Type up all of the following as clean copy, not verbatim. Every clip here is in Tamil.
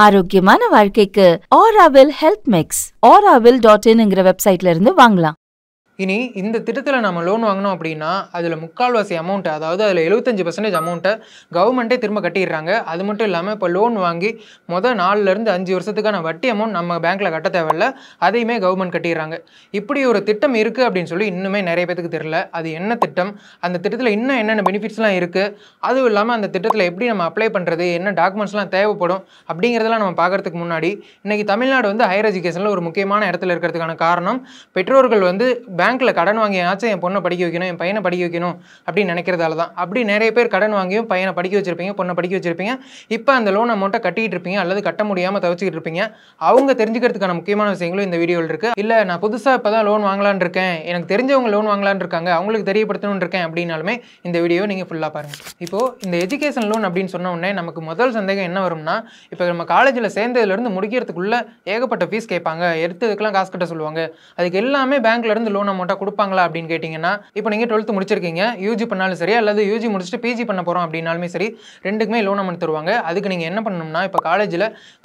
ஆரோக்கியமான வாழ்க்கைக்கு Auraville ஹெல்த் மிக்ஸ் auraville.in வெப்சைட்ல இருந்து வாங்கலாம். இனி இந்த திட்டத்தில் நம்ம லோன் வாங்கினோம் அப்படின்னா அதில் முக்கால்வாசி அமௌண்ட், அதாவது அதில் 75% அமௌண்ட்டை கவர்மெண்ட்டே திரும்ப கட்டிடுறாங்க. அது மட்டும் இல்லாமல் இப்போ லோன் வாங்கி மொதல் 4லேருந்து 5 வருஷத்துக்கான வட்டி அமௌண்ட் நம்ம பேங்க்கில் கட்ட தேவையில்ல, அதையுமே கவர்மெண்ட் கட்டிடுறாங்க. இப்படி ஒரு திட்டம் இருக்குது அப்படின்னு சொல்லி இன்னுமே நிறைய பேருக்கு தெரியல. அது என்ன திட்டம், அந்த திட்டத்தில் இன்னும் என்னென்ன பெனிஃபிட்ஸ்லாம் இருக்குது, அதுவும் இல்லாமல் அந்த திட்டத்தில் எப்படி நம்ம அப்ளை பண்ணுறது, என்ன டாக்குமெண்ட்ஸ்லாம் தேவைப்படும் அப்படிங்கிறதெல்லாம் நம்ம பார்க்குறதுக்கு முன்னாடி இன்றைக்கி தமிழ்நாடு வந்து ஹையர் எஜுகேஷனில் ஒரு முக்கியமான இடத்துல இருக்கிறதுக்கான காரணம் பெற்றோர்கள் வந்து பேங்க்கில் கடன் வாங்கியாச்சும் என் பொண்ணை படிக்க வைக்கணும், என் பையனை படிக்க வைக்கணும் அப்படின்னு நினைக்கிறதால தான். அப்படி நிறைய பேர் கடன் வாங்கியும் பையனை படிக்க வச்சிருப்பீங்க, பொண்ணை படிக்க வச்சிருப்பீங்க. இப்போ அந்த லோன் அமௌண்ட்டை கட்டிகிட்டு இருப்பீங்க அல்லது கட்ட முடியாமல் தவிச்சிக்கிட்டு இருப்பீங்க. அவங்க தெரிஞ்சுக்கிறதுக்கான முக்கியமான விஷயங்களும் இந்த வீடியோவில் இருக்குது. இல்லை நான் புதுசாக இப்போ தான் லோன் வாங்கலான்னு இருக்கேன், எனக்கு தெரிஞ்சவங்க லோன் வாங்கலான்னு இருக்காங்க, அவங்களுக்கு தெரியப்படுத்தணும்னு இருக்கேன் அப்படின்னாலுமே இந்த வீடியோவை நீங்கள் ஃபுல்லாக பாருங்கள். இப்போது இந்த எஜுகேஷன் லோன் அப்படின்னு சொன்ன உடனே நமக்கு முதல் சந்தேகம் என்ன வரும்னா, இப்போ நம்ம காலேஜில் சேர்ந்ததுலேருந்து முடிக்கிறதுக்குள்ளே ஏகப்பட்ட ஃபீஸ் கேட்பாங்க, எடுத்ததுக்கெல்லாம் காசு கட்ட சொல்லுவாங்க, அதுக்கு எல்லாமே பேங்க்லேருந்து லோன் அமௌண்ட்டாக கொடுப்பாங்களா அப்படின்னு கேட்டிங்கன்னா, இப்போ நீங்கள் 12th முடிச்சிருக்கீங்க, யூஜி பண்ணாலும் சரி அல்லது யூஜி முடிச்சுட்டு பிஜி பண்ண போகிறோம் அப்படின்னாலுமே சரி, ரெண்டுக்குமே லோன் அமௌண்ட் தருவாங்க. அதுக்கு நீங்கள் என்ன பண்ணணும்னா, இப்போ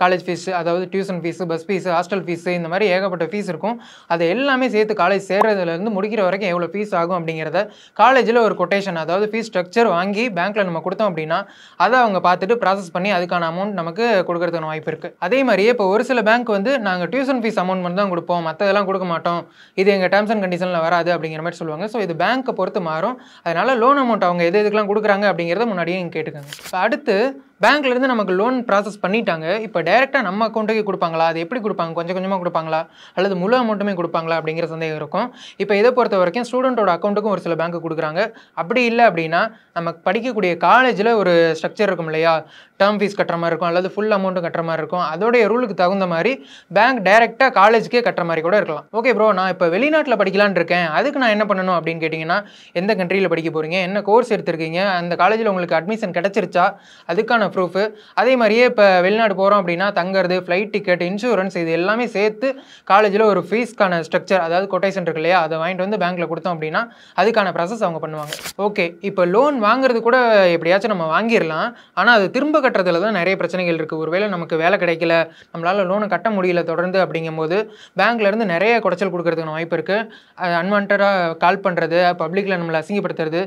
காலேஜ் ஃபீஸ், அதாவது tuition fees, bus fees, hostel fees, இந்த மாதிரி ஏகப்பட்ட ஃபீஸ் இருக்கும். அதை எல்லாமே சேர்த்து காலேஜ் சேர்றதுலேருந்து முடிக்கிற வரைக்கும் எவ்வளோ ஃபீஸ் ஆகும் அப்படிங்கிறத காலேஜில் ஒரு கொட்டேஷன், அதாவது ஃபீஸ் ஸ்ட்ரக்சர் வாங்கி பேங்க்கில் நம்ம கொடுத்தோம் அப்படின்னா அதை அவங்க பார்த்துட்டு ப்ராசஸ் பண்ணி அதுக்கான அமௌண்ட் நமக்கு கொடுக்கறதுக்கான வாய்ப்பு இருக்குது. அதே மாதிரியே இப்போ ஒரு சில பேங்க் வந்து நாங்கள் டியூஷன் ஃபீஸ் அமௌண்ட் மட்டும் தான் கொடுப்போம், மற்றதெல்லாம் கொடுக்க மாட்டோம், இது எங்கள் டேர்ம்ஸ் அண்ட் கண்டிஷனில் வராது அப்படிங்கிற மாதிரி சொல்லுவாங்க. ஸோ இது பேங்க்கை பொறுத்து மாறும். அதனால் லோன் அமௌண்ட் அவங்க எதுக்கெல்லாம் கொடுக்குறாங்க அப்படிங்கிறத முன்னாடியே நீங்கள் கேட்டுக்கோங்க. இப்போ அடுத்து பேங்க்லேருந்து நமக்கு லோன் ப்ராசஸ் பண்ணிட்டாங்க, இப்போ டேரெக்டாக நம்ம அக்கௌண்ட்டுக்கு கொடுப்பாங்களா, அது எப்படி கொடுப்பாங்க, கொஞ்சம் கொஞ்சமாக கொடுப்பாங்களா அல்லது முழு அமௌண்ட்டுமே கொடுப்பாங்களா அப்படிங்கிற சந்தேகம் இருக்கும். இப்போ இதை பொறுத்த வரைக்கும் ஸ்டூடெண்ட்டோட அக்கௌண்ட்டுக்கும் ஒரு சில பேங்க்கு கொடுக்குறாங்க. அப்படி இல்லை அப்படின்னா நம்ம படிக்கக்கூடிய காலேஜில் ஒரு ஸ்ட்ரக்சர் இருக்கும் இல்லையா, டேர்ம் ஃபீஸ் கட்டுற மாதிரி இருக்கும் அல்லது ஃபுல் அமௌண்ட்டும் கட்டுற மாதிரி இருக்கும். அதோடைய ரூலுக்கு தகுந்த மாதிரி பேங்க் டேரெக்டாக காலேஜுக்கே கட்டுற மாதிரி கூட இருக்கலாம். ஓகே ப்ரோ, நான் இப்போ வெளிநாட்டில் படிக்கலான்னு இருக்கேன், அதுக்கு நான் என்ன பண்ணணும் அப்படின்னு கேட்டிங்கன்னா, எந்த கண்ட்ரியில் படிக்க போகிறீங்க, என்ன கோர்ஸ் எடுத்திருக்கீங்க, அந்த காலேஜில் உங்களுக்கு அட்மிஷன் கிடச்சிருச்சா, அதுக்கான ப்ரூஃபு, அதே மாதிரியே இப்போ வெளிநாடு போகிறோம் அப்படின்னா தங்குறது, ஃப்ளைட் டிக்கெட், இன்சூரன்ஸ், இது எல்லாமே சேர்த்து காலேஜில் ஒரு ஃபீஸ்க்கான ஸ்ட்ரக்சர், அதாவது கொட்டேஷன் இருக்கு இல்லையா, அதை வாங்கிட்டு வந்து பேங்க்கில் கொடுத்தோம் அப்படின்னா அதுக்கான ப்ராசஸ் அவங்க பண்ணுவாங்க. ஓகே, இப்போ லோன் வாங்குறது கூட எப்படியாச்சும் நம்ம வாங்கிடலாம், ஆனால் அது திரும்ப கட்டுறதுல தான் நிறைய பிரச்சனைகள் இருக்குது. ஒருவேளை நமக்கு வேலை கிடைக்கல, நம்மளால் லோனை கட்ட முடியல தொடர்ந்து அப்படிங்கும்போது பேங்க்லேருந்து நிறைய குடைச்சல் கொடுக்கறதுக்கான வாய்ப்பு இருக்குது. அன்வான்டாக கால் பண்ணுறது, பப்ளிக்கில் நம்மளை அசிங்கப்படுத்துறது,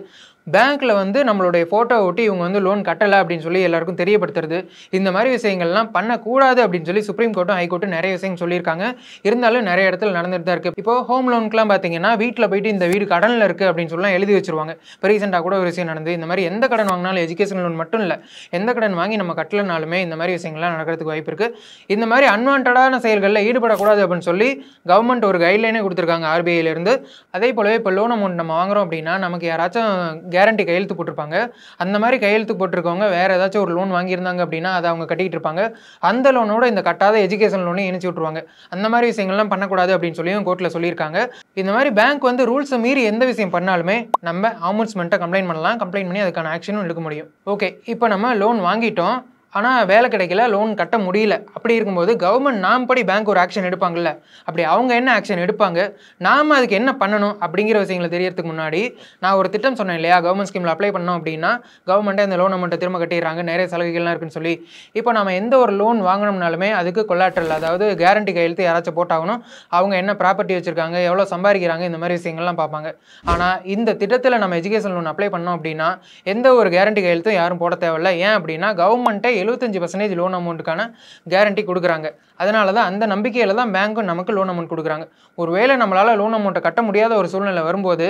பேங்க்கில் வந்து நம்மளுடைய ஃபோட்டோ ஒட்டி இவங்க வந்து லோன் கட்டலை அப்படின்னு சொல்லி எல்லாருக்கும் தெரியப்படுத்துறது, இந்த மாதிரி விஷயங்கள்லாம் பண்ணக்கூடாது அப்படின்னு சொல்லி சுப்ரீம் கோர்ட்டும் ஹைகோர்ட்டும் நிறைய விஷயங்கள் சொல்லியிருக்காங்க. இருந்தாலும் நிறைய இடத்துல நடந்துட்டு தான் இருக்குது. இப்போ ஹோம் லோனுக்குலாம் பார்த்தீங்கன்னா வீட்டில் போயிட்டு இந்த வீடு கடனில் இருக்குது அப்படின்னு சொல்லலாம் எழுதி வச்சுருவாங்க. இப்போ ரீசெண்டாக கூட ஒரு விஷயம் நடந்து, இந்த மாதிரி எந்த கடன் வாங்கினாலும் எஜுகேஷன் லோன் மட்டும் இல்லை, எந்த கடன் வாங்கி நம்ம கட்டலனாலுமே இந்த மாதிரி விஷயங்கள்லாம் நடக்கிறதுக்கு வாய்ப்பு இருக்குது. இந்த மாதிரி அன்வான்டான செயல்களில் ஈடுபடக்கூடாது அப்படின்னு சொல்லி கவர்மெண்ட் ஒரு கைட்லைனே கொடுத்துருக்காங்க ஆர்பிஐலேருந்து. அதே போலவே இப்போ லோன் அமௌண்ட் நம்ம வாங்குறோம் அப்படின்னா நமக்கு யாராச்சும் கேரண்டி கையெழுத்து போட்டிருப்பாங்க, அந்த மாதிரி கையெழுத்து போட்டிருக்கவங்க வேறு ஏதாச்சும் ஒரு லோன் வாங்கியிருந்தாங்க அப்படின்னா அதை அவங்க கட்டிகிட்டு இருப்பாங்க. அந்த லோனோட இந்த கட்டாத எஜுகேஷன் லோனையும் இணைச்சி விட்ருவாங்க. அந்த மாதிரி விஷயங்கள்லாம் பண்ணக்கூடாது அப்படின்னு சொல்லியும் கோர்ட்டில் சொல்லியிருக்காங்க. இந்த மாதிரி பேங்க் வந்து ரூல்ஸை மீறி எந்த விஷயம் பண்ணாலுமே நம்ம ஆம்புட்ஸ்மேன்ட்ட கம்ப்ளைண்ட் பண்ணலாம், கம்ப்ளைண்ட் பண்ணி அதுக்கான ஆக்ஷனும் எடுக்க முடியும். ஓகே, இப்போ நம்ம லோன் வாங்கிட்டோம், ஆனால் வேலை கிடைக்கல, லோன் கட்ட முடியல. அப்படி இருக்கும்போது கவர்மெண்ட் நாம் படி பேங்க் ஒரு ஆக்ஷன் எடுப்பாங்கல்ல, அப்படி அவங்க என்ன ஆக்ஷன் எடுப்பாங்க, நாம் அதுக்கு என்ன பண்ணணும் அப்படிங்கிற விஷயங்களை தெரியறதுக்கு முன்னாடி நான் ஒரு திட்டம் சொன்னேன் இல்லையா, கவர்மெண்ட் ஸ்கீமில் அப்ளை பண்ணோம் அப்படின்னா கவர்மெண்ட்டே அந்த லோன் அமௌண்ட்டை திரும்ப கட்டிடுறாங்க, நிறைய சலுகைகள்லாம் இருக்குன்னு சொல்லி. இப்போ நம்ம எந்த ஒரு லோன் வாங்கணும்னாலுமே அதுக்கு கொலாட்ரல், அதாவது கேரண்டி கையெழுத்து யாராச்சும் போட்டாகணும். அவங்க என்ன ப்ராப்பர்ட்டி வச்சுருக்காங்க, எவ்வளோ சம்பாதிக்கிறாங்க, இந்த மாதிரி விஷயங்கள்லாம் பார்ப்பாங்க. ஆனால் இந்த திட்டத்தில் நம்ம எஜுகேஷன் லோன் அப்ளை பண்ணோம் அப்படின்னா எந்த ஒரு கேரண்டி கையெழுத்தும் யாரும் போட தேவையில்லை. ஏன் அப்படின்னா கவர்மெண்ட்டே 75% லோன் அமௌண்ட்டுக்கான கேரண்டி கொடுக்குறாங்க. அதனால தான் அந்த நம்பிக்கையில் தான் பேங்க்கும் நமக்கு லோன் அமௌண்ட் கொடுக்குறாங்க. ஒருவேளை நம்மளால் லோன் அமௌண்ட்டை கட்ட முடியாத ஒரு சூழ்நிலை வரும்போது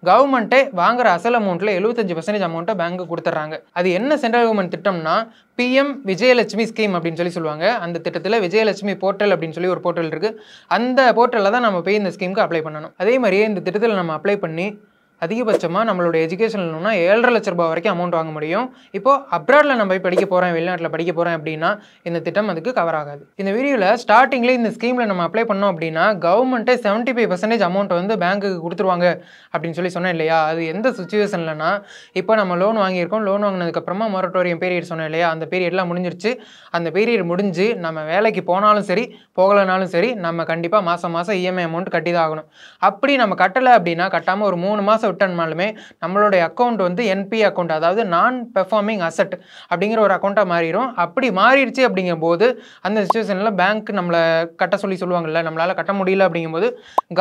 கவர்மெண்ட்டே வாங்குற அசல் அமௌண்ட்டில் 75% அமௌண்ட்டை பேங்க்கு கொடுத்துட்றாங்க. அது என்ன சென்ட்ரல் கவர்மெண்ட் திட்டம்னா PM விஜயலட்சுமி ஸ்கீம் அப்படின்னு சொல்லி சொல்லுவாங்க. அந்த திட்டத்தில் விஜயலட்சுமி போர்ட்டல் அப்படின்னு சொல்லி ஒரு போர்ட்டல் இருக்குது. அந்த போர்ட்டலில் தான் நம்ம போய் இந்த ஸ்கீமுக்கு அப்ளை பண்ணணும். அதே மாதிரியே இந்த திட்டத்தில் நம்ம அப்ளை பண்ணி அதிகபட்சமாக நம்மளோட எஜுகேஷன் லோன்னா 7.5 லட்ச ரூபாய் வரைக்கும் அமௌண்ட் வாங்க முடியும். இப்போது அப்ராடில் நம்ம போய் படிக்க போகிறேன், வெளிநாட்டில் படிக்க போகிறேன் அப்படின்னா இந்த திட்டம் அதுக்கு கவர் ஆகாது. இந்த வீடியோவில் ஸ்டார்டிங்லேயே இந்த ஸ்கீமில் நம்ம அப்ளை பண்ணோம் அப்படின்னா கவர்மெண்ட்டே 75% அமௌண்ட் வந்து பேங்க்குக்கு கொடுத்துருவாங்க அப்படின்னு சொல்லி சொன்னேன் இல்லையா. அது எந்த சுச்சுவேஷன்லனா, இப்போ நம்ம லோன் வாங்கியிருக்கோம், லோன் வாங்கினதுக்கப்புறமா மொரட்டோரியம் பீரியட் சொன்னேன் இல்லையா, அந்த பீரியட்லாம் முடிஞ்சிருச்சு. அந்த பீரியட் முடிஞ்சு நம்ம வேலைக்கு போனாலும் சரி போகலனாலும் சரி நம்ம கண்டிப்பாக மாதம் மாதம் EMI அமௌண்ட் கட்டி தான் ஆகணும். அப்படி நம்ம கட்டலை அப்படின்னா, கட்டாமல் ஒரு 3 மாதம் காசை விட்டோம்னாலுமே நம்மளுடைய அக்கௌண்ட் வந்து என்பி அக்கௌண்ட், அதாவது நான் பெர்ஃபார்மிங் அசெட் அப்படிங்கிற ஒரு அக்கௌண்ட்டாக மாறிடும். அப்படி மாறிடுச்சு அப்படிங்கும்போது அந்த சிச்சுவேஷனில் பேங்க் நம்மளை கட்ட சொல்லுவாங்கல்ல, நம்மளால் கட்ட முடியல அப்படிங்கும்போது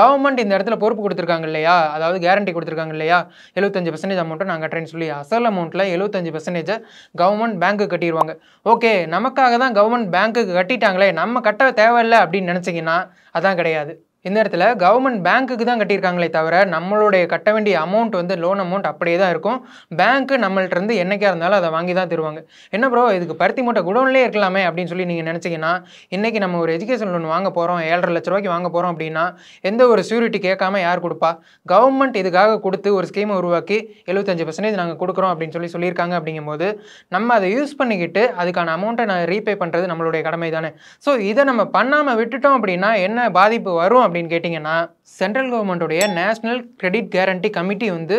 கவர்மெண்ட் இந்த இடத்துல பொறுப்பு கொடுத்துருக்காங்க இல்லையா, அதாவது கேரண்டி கொடுத்துருக்காங்க இல்லையா, 75% அமௌண்ட்டை நான் கட்டுறேன்னு சொல்லி அசல் அமௌண்ட்டில் 75% கவர்மெண்ட் பேங்க்கு கட்டிடுவாங்க. ஓகே, நமக்காக தான் கவர்மெண்ட் பேங்க்குக்கு கட்டிட்டாங்களே, நம்ம கட்ட தேவையில்லை அப்படின்னு நினச்சிங்கன்னா அதான் கிடையாது. இந்த இடத்துல கவர்மெண்ட் பேங்க்குக்கு தான் கட்டியிருக்காங்களே தவிர நம்மளுடைய கட்ட வேண்டிய அமௌண்ட் வந்து லோன் அமௌண்ட் அப்படியே தான் இருக்கும். பேங்க்கு நம்மள்ட்ட இருந்து என்னைக்கா இருந்தாலும் அதை வாங்கி தான் தருவாங்க. என்ன ப்ரோ இதுக்கு பருத்தி மூட்டை குடோன்லேயே இருக்கலாமே அப்படின்னு சொல்லி நீங்கள் நினச்சிங்கன்னா, இன்றைக்கி நம்ம ஒரு எஜுகேஷன் லோன் வாங்க போகிறோம், 7.5 லட்ச ரூபாய்க்கு வாங்க போகிறோம் அப்படின்னா எந்த ஒரு சியூரிட்டி கேட்காம யார் கொடுப்பா? கவர்மெண்ட் இதுக்காக கொடுத்து ஒரு ஸ்கீமை உருவாக்கி 75% நாங்கள் கொடுக்குறோம் அப்படின்னு சொல்லியிருக்காங்க. அப்படிங்கும்போது நம்ம அதை யூஸ் பண்ணிக்கிட்டு அதுக்கான அமௌண்ட்டை நான் ரீபே பண்ணுறது நம்மளுடைய கடமை தானே. ஸோ இதை நம்ம பண்ணாமல் விட்டுட்டோம் அப்படின்னா என்ன பாதிப்பு வரும் அப்படின்னு கேட்டிங்கன்னா, சென்ட்ரல் கவர்மெண்ட்டுடைய நேஷனல் கிரெடிட் கேரண்டி கமிட்டி வந்து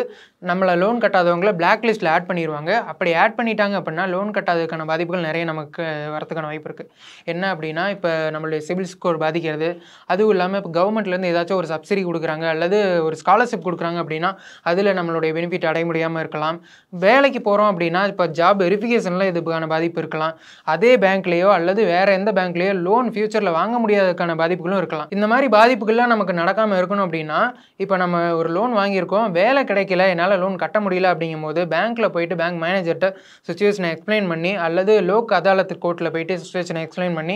நம்மளை லோன் கட்டாதவங்களை பிளாக் லிஸ்ட்டில் ஆட் பண்ணிடுவாங்க. அப்படி ஆட் பண்ணிட்டாங்க அப்படின்னா லோன் கட்டாததுக்கான பாதிப்புகள் நிறைய நமக்கு வரதுக்கான வாய்ப்பு இருக்குது. என்ன அப்படின்னா, இப்போ நம்மளுடைய சிபில் ஸ்கோர் பாதிக்கிறது, அதுவும் இல்லாமல் இப்போ கவர்மெண்ட்லேருந்து ஏதாச்சும் ஒரு சப்சிடி கொடுக்குறாங்க அல்லது ஒரு ஸ்காலர்ஷிப் கொடுக்குறாங்க அப்படின்னா அதில் நம்மளுடைய பெனிஃபிட் அடைய முடியாமல் இருக்கலாம். வேலைக்கு போகிறோம் அப்படின்னா இப்போ ஜாப் வெரிஃபிகேஷனில் இதுக்கான பாதிப்பு இருக்கலாம். அதே பேங்க்லேயோ அல்லது வேறு எந்த பேங்க்லேயோ லோன் ஃபியூச்சரில் வாங்க முடியாததுக்கான பாதிப்புகளும் இருக்கலாம். இந்த மாதிரி பாதிப்புகள்லாம் நமக்கு நடக்காமல் இருக்கணும் அப்படின்னா, இப்போ நம்ம ஒரு லோன் வாங்கியிருக்கோம், வேலை கிடைக்கல, என்னால் லோன் கட்ட முடியல அப்படிங்கும்போது பேங்க்கில் போயிட்டு பேங்க் மேனேஜர்கிட்ட சுச்சுவேஷனை எக்ஸ்பிளைன் பண்ணி அல்லது லோக் அதாலத் கோர்ட்டில் போயிட்டு சுச்சுவேஷனை எக்ஸ்பிளைன் பண்ணி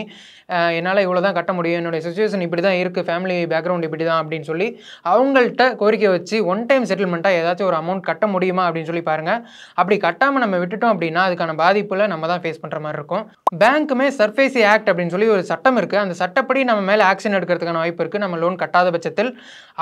என்னால் இவ்வளோ தான் கட்ட முடியும், என்னுடைய சுச்சுவேஷன் இப்படி தான் இருக்குது, ஃபேமிலி பேக்ரவுண்ட் இப்படி தான் அப்படின்னு சொல்லி அவங்கள்ட்ட கோரிக்கை வச்சு ஒன் டைம் செட்டில்மெண்ட்டாக ஏதாச்சும் ஒரு அமௌண்ட் கட்ட முடியுமா அப்படின்னு சொல்லி பாருங்கள். அப்படி கட்டாமல் நம்ம விட்டுட்டோம் அப்படின்னா அதுக்கான பாதிப்பில் நம்ம தான் ஃபேஸ் பண்ணுற மாதிரி இருக்கும். பேங்க்குமே சர்ஃபேசி ஆக்ட் அப்படின்னு சொல்லி ஒரு சட்டம் இருக்குது. அந்த சட்டப்படி நம்ம மேலே ஆக்ஷன் எடுக்கிறதுக்கான வாய்ப்பு இருக்குது நம்ம லோன் கட்டாத பட்சத்தில்.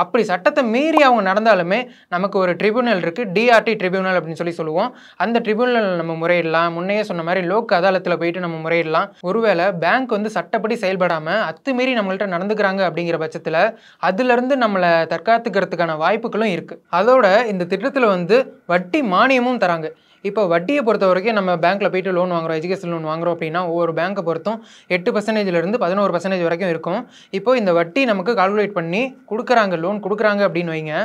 அப்படி சட்டத்தை மீறி அவங்க நடந்தாலுமே நமக்கு ஒரு ட்ரிபியூனல் இருக்குது, டிஆர்டி ட்ரிபியூனல் அப்படின்னு சொல்லி சொல்லுவோம். அந்த ட்ரிபியூனல் நம்ம முறையிடலாம். முன்னையே சொன்ன மாதிரி லோக் அதாலத்தில் போயிட்டு நம்ம முறையிடலாம். ஒருவேளை பேங்க் வந்து சட்டப்படி செயல்படாமல் அத்துமீறி நம்மள்ட்ட நடந்துக்கிறாங்க அப்படிங்கிற பட்சத்தில் அதிலிருந்து நம்மளை தற்காத்துக்கிறதுக்கான வாய்ப்புகளும் இருக்குது. அதோட இந்த திட்டத்தில் வந்து வட்டி மானியமும் தராங்க. இப்போ வட்டியை பொறுத்த வரைக்கும் நம்ம பேங்க்கில் போய்ட்டு லோன் வாங்குறோம், எஜுகேஷன் லோன் வாங்குறோம் அப்படின்னா ஒவ்வொரு பேங்க்கை பொறுத்தும் 8%லேருந்து 11% வரைக்கும் இருக்கும். இப்போ இந்த வட்டி நமக்கு கால்குலேட் பண்ணி கொடுக்குறாங்க, லோன் கொடுக்குறாங்க அப்படின்னு வைங்க.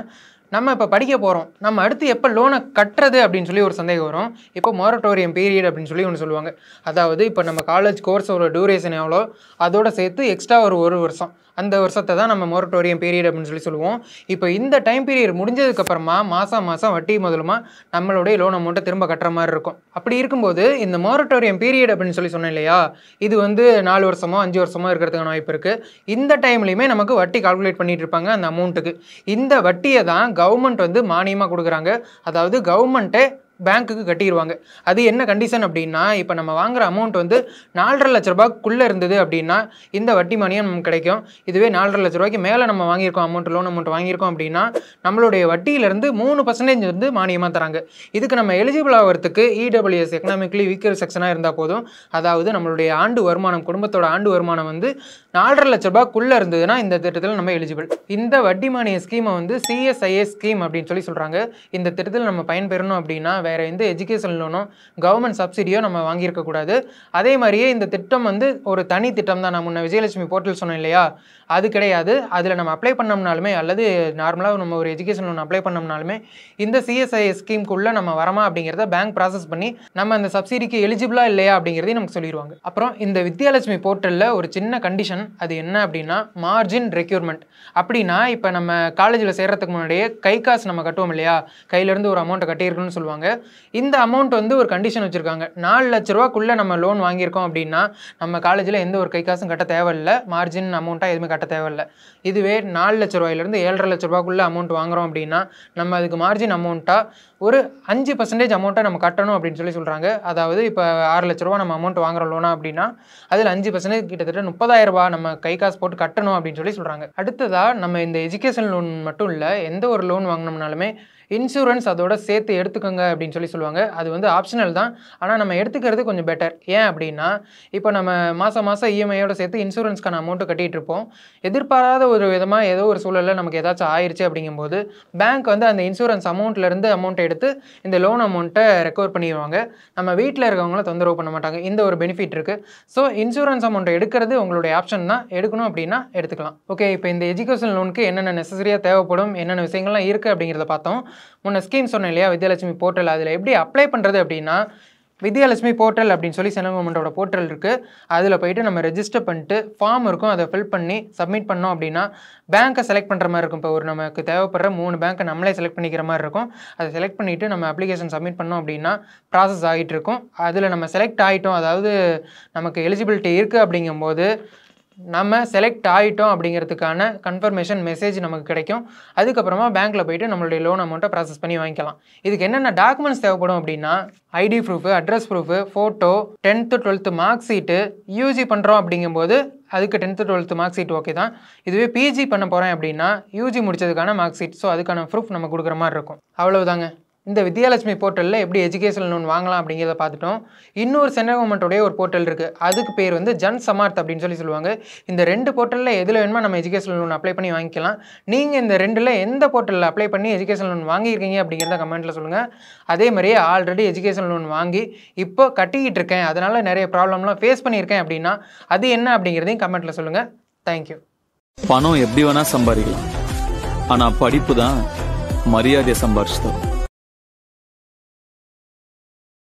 நம்ம இப்போ படிக்க போகிறோம், நம்ம அடுத்து எப்போ லோனை கட்டுறது அப்படின்னு சொல்லி ஒரு சந்தேகம் வரும். இப்போ மொரட்டோரியம் பீரியட் அப்படின்னு சொல்லி ஒன்று சொல்லுவாங்க. அதாவது இப்போ நம்ம காலேஜ் கோர்ஸோட டியூரேஷன் எவ்வளோ அதோட சேர்த்து எக்ஸ்ட்ரா ஒரு வருஷம், அந்த வருஷத்தை தான் நம்ம மொரட்டோரியம் பீரியட் அப்படின்னு சொல்லி சொல்லுவோம். இப்போ இந்த டைம் பீரியட் முடிஞ்சதுக்கப்புறமா மாதம் வட்டி முதலுமா நம்மளுடைய லோன் அமௌண்ட்டை திரும்ப கட்டுற மாதிரி இருக்கும். அப்படி இருக்கும்போது இந்த மொரட்டோரியம் பீரியட் அப்படின்னு சொல்லி சொன்னேன் இல்லையா, இது வந்து 4 வருஷமோ 5 வருஷமோ இருக்கிறதுக்கான வாய்ப்பு இருக்குது. இந்த டைம்லையுமே நமக்கு வட்டி கால்குலேட் பண்ணிட்டு இருப்பாங்க அந்த அமௌண்ட்டுக்கு. இந்த வட்டியை தான் கவர்மெண்ட் வந்து மானியமாக கொடுக்குறாங்க. அதாவது கவர்மெண்ட்டே பேங்க்குக்கு கட்டிடுவாங்க. அது என்ன கண்டிஷன் அப்படின்னா, இப்போ நம்ம வாங்குற அமௌண்ட் வந்து 4.5 லட்ச ரூபாய்க்குள்ளே இருந்தது அப்படின்னா இந்த வட்டி மானியம் நமக்கு கிடைக்கும். இதுவே 4.5 லட்ச ரூபாய்க்கு மேலே நம்ம வாங்கியிருக்கோம் அமௌண்ட், லோன் அமௌண்ட் வாங்கியிருக்கோம் அப்படின்னா நம்மளுடைய வட்டியிலேருந்து 3% வந்து மானியமாக தராங்க. இதுக்கு நம்ம எலிஜிபிள் ஆகிறதுக்கு இடபிள்யூஎஸ் எக்கனாமிக்கலி வீக்கர் செக்ஷனாக இருந்தால் போதும். அதாவது நம்மளுடைய ஆண்டு வருமானம், குடும்பத்தோட ஆண்டு வருமானம் வந்து 4.5 லட்ச ரூபாய்க்குள்ளே இருந்ததுன்னா இந்த திட்டத்தில் நம்ம எலிஜிபிள். இந்த வட்டி மானிய ஸ்கீமை வந்து சிஎஸ்ஐஎஸ் ஸ்கீம் அப்படின்னு சொல்லி சொல்கிறாங்க. இந்த திட்டத்தில் நம்ம பயன்பெறணும் அப்படின்னா வேறு எந்த எஜுகேஷன் லோனோ கவர்மெண்ட் சப்சிடியோ நம்ம வாங்கியிருக்கக்கூடாது. அதே மாதிரியே இந்த திட்டம் வந்து ஒரு தனி திட்டம் தான். நான் முன்ன விஜயலட்சுமி போர்ட்டல் சொன்னேன் இல்லையா, அது கிடையாது. அதில் நம்ம அப்ளை பண்ணோம்னாலுமே அல்லது நார்மலாக நம்ம ஒரு எஜுகேஷன் லோன் அப்ளை பண்ணோம்னாலுமே இந்த சிஎஸ்ஐஎஸ் ஸ்கீம்குள்ளே நம்ம வரமா அப்படிங்கிறத பேங்க் ப்ராசஸ் பண்ணி நம்ம அந்த சப்சிடிக்கு எலிஜிபிளாக இல்லையா அப்படிங்கிறதையும் நமக்கு சொல்லிடுவாங்க. அப்புறம் இந்த வித்யாலட்சுமி போர்ட்டலில் ஒரு சின்ன கண்டிஷன், அது என்ன அப்படின்னா மார்ஜின் ரெக்யூர்மெண்ட். அப்படின்னா இப்போ நம்ம காலேஜில் சேர்றதுக்கு முன்னாடியே கை காசு நம்ம கட்டுவோம் இல்லையா, கையிலேருந்து ஒரு அமௌண்ட்டை கட்டியிருக்குன்னு சொல்லுவாங்க. இந்த அமௌண்ட் வந்து ஒரு கண்டிஷன் வச்சுருக்காங்க. 4 லட்ச ரூபாக்குள்ளே நம்ம லோன் வாங்கியிருக்கோம் அப்படின்னா நம்ம காலேஜில் எந்த ஒரு கை காசும் கட்ட தேவையில்லை, மார்ஜின் அமௌண்ட்டாக எதுவுமே கட்ட தேவையில்லை. இதுவே 4 லட்ச ரூபாயிலேருந்து 7.5 லட்ச ரூபாக்குள்ளே அமௌண்ட் வாங்குறோம் அப்படின்னா நம்ம அதுக்கு மார்ஜின் அமௌண்ட்டாக ஒரு 5% அமௌண்ட்டை நம்ம கட்டணும் அப்படின்னு சொல்லி சொல்கிறாங்க. அதாவது இப்போ 6 லட்ச ரூபா நம்ம அமௌண்ட் வாங்குற லோனா அப்படின்னா அதில் 5% கிட்டத்தட்ட 30,000 ரூபா நம்ம கை காசு போட்டு கட்டணும் அப்படின்னு சொல்லி சொல்கிறாங்க. அடுத்ததாக நம்ம இந்த எஜுகேஷன் லோன் மட்டும் இல்லை, எந்த ஒரு லோன் வாங்கினோம்னாலுமே இன்சூரன்ஸ் அதோட சேர்த்து எடுத்துக்கோங்க அப்படின்னு சொல்லி சொல்லுவாங்க. அது வந்து ஆப்ஷனல் தான், ஆனால் நம்ம எடுத்துக்கிறது கொஞ்சம் பெட்டர். ஏன் அப்படின்னா இப்போ நம்ம மாதம் இஎம்ஐயோட சேர்த்து இன்சூரன்ஸ்க்கான அமௌண்ட்டு கட்டிகிட்டு இருப்போம். எதிர்பாராத ஒரு விதமாக ஏதோ ஒரு சூழலில் நமக்கு ஏதாச்சும் ஆயிடுச்சு அப்படிங்கும்போது பேங்க் வந்து அந்த இன்சூரன்ஸ் அமௌண்ட்லேருந்து அமௌண்ட்டை எடுத்து இந்த லோன் அமௌண்ட்டை ரெக்கவர் பண்ணிடுவாங்க. நம்ம வீட்டில் இருக்கவங்கள தொந்தரவு பண்ண மாட்டாங்க. இந்த ஒரு பெனிஃபிட் இருக்குது. ஸோ இன்சூரன்ஸ் அமௌண்ட்டை எடுக்கிறது உங்களுடைய ஆப்ஷன் தான். எடுக்கணும் அப்படின்னா எடுத்துக்கலாம். ஓகே, இப்போ இந்த எஜுகேஷன் லோனுக்கு என்னென்ன நெசசரியாக தேவைப்படும், என்னென்ன விஷயங்கள்லாம் இருக்குது அப்படிங்கிறத பார்த்தோம். முன்ன ஸ்கீம் சொன்னேன் இல்லையா, வித்யாலட்சுமி போர்ட்டல், அதில் எப்படி அப்ளை பண்ணுறது அப்படின்னா, வித்யாலட்சுமி போர்ட்டல் அப்படின்னு சொல்லி சென்ட்ரல் கவர்மெண்ட்டோட போர்ட்டல் இருக்குது. அதில் போய்ட்டு நம்ம ரெஜிஸ்டர் பண்ணிட்டு ஃபார்ம் இருக்கும், அதை ஃபில் பண்ணி சப்மிட் பண்ணோம் அப்படின்னா பேங்க்கை செலக்ட் பண்ணுற மாதிரி இருக்கும். இப்போ ஒரு நமக்கு தேவைப்படுற 3 பேங்க்கை நம்மளே செலக்ட் பண்ணிக்கிற மாதிரி இருக்கும். அதை செலக்ட் பண்ணிவிட்டு நம்ம அப்ளிகேஷன் சப்மிட் பண்ணோம் அப்படின்னா ப்ராசஸ் ஆகிட்டு இருக்கும். அதில் நம்ம செலக்ட் ஆகிட்டோம், அதாவது நமக்கு எலிஜிபிலிட்டி இருக்குது அப்படிங்கும்போது நம்ம செலக்ட் ஆகிட்டோம் அப்படிங்கிறதுக்கான கன்ஃபர்மேஷன் மெசேஜ் நமக்கு கிடைக்கும். அதுக்கப்புறமா பேங்க்கில் போய்ட்டு நம்மளுடைய லோன் அமௌண்ட்டை ப்ராசஸ் பண்ணி வாங்கிக்கலாம். இதுக்கு என்னென்ன டாக்குமெண்ட்ஸ் தேவைப்படும் அப்படின்னா, ID proof, address proof, photo, 10th 12th mark sheet. UG பண்ணுறோம் அப்படிங்கும்போது அதுக்கு 10th 12th mark sheet okay தான். இதுவே பிஜி பண்ண போகிறேன் அப்படின்னா யூஜி முடிச்சதுக்கான மார்க் ஷீட், ஸோ அதுக்கான ப்ரூஃப் நம்ம கொடுக்குற மாதிரி இருக்கும். அவ்வளவுதாங்க. இந்த வித்யாலட்சுமி போர்ட்டலில் எப்படி எஜுகேஷன் லோன் வாங்கலாம் அப்படிங்கிறத பார்த்துட்டோம். இன்னொரு சென்ட்ரல் கவர்மெண்ட்டோடைய ஒரு போர்ட்டல் இருக்குது, அதுக்கு பேர் வந்து ஜன் சமார்த் அப்படின்னு சொல்லுவாங்க. இந்த 2 போர்ட்டலில் எதில் வேணுமோ நம்ம எஜுகேஷன் லோன் அப்ளை பண்ணி வாங்கிக்கலாம். நீங்கள் இந்த 2ல் எந்த போர்ட்டலில் அப்ளை பண்ணி எஜுகேஷன் லோன் வாங்கியிருக்கீங்க அப்படிங்கிறத கமெண்ட்டில் சொல்லுங்கள். அதே மாதிரியே ஆல்ரெடி எஜுகேஷன் லோன் வாங்கி இப்போ கட்டிக்கிட்டு இருக்கேன், அதனால் நிறைய ப்ராப்ளம்லாம் ஃபேஸ் பண்ணியிருக்கேன் அப்படின்னா அது என்ன அப்படிங்கிறதையும் கமெண்ட்டில் சொல்லுங்கள். தேங்க்யூ. பணம் எப்படி வேணால் சம்பாதிக்கலாம், ஆனால் படிப்பு தான் மரியாதையை சம்பாரிச்சு தரும்.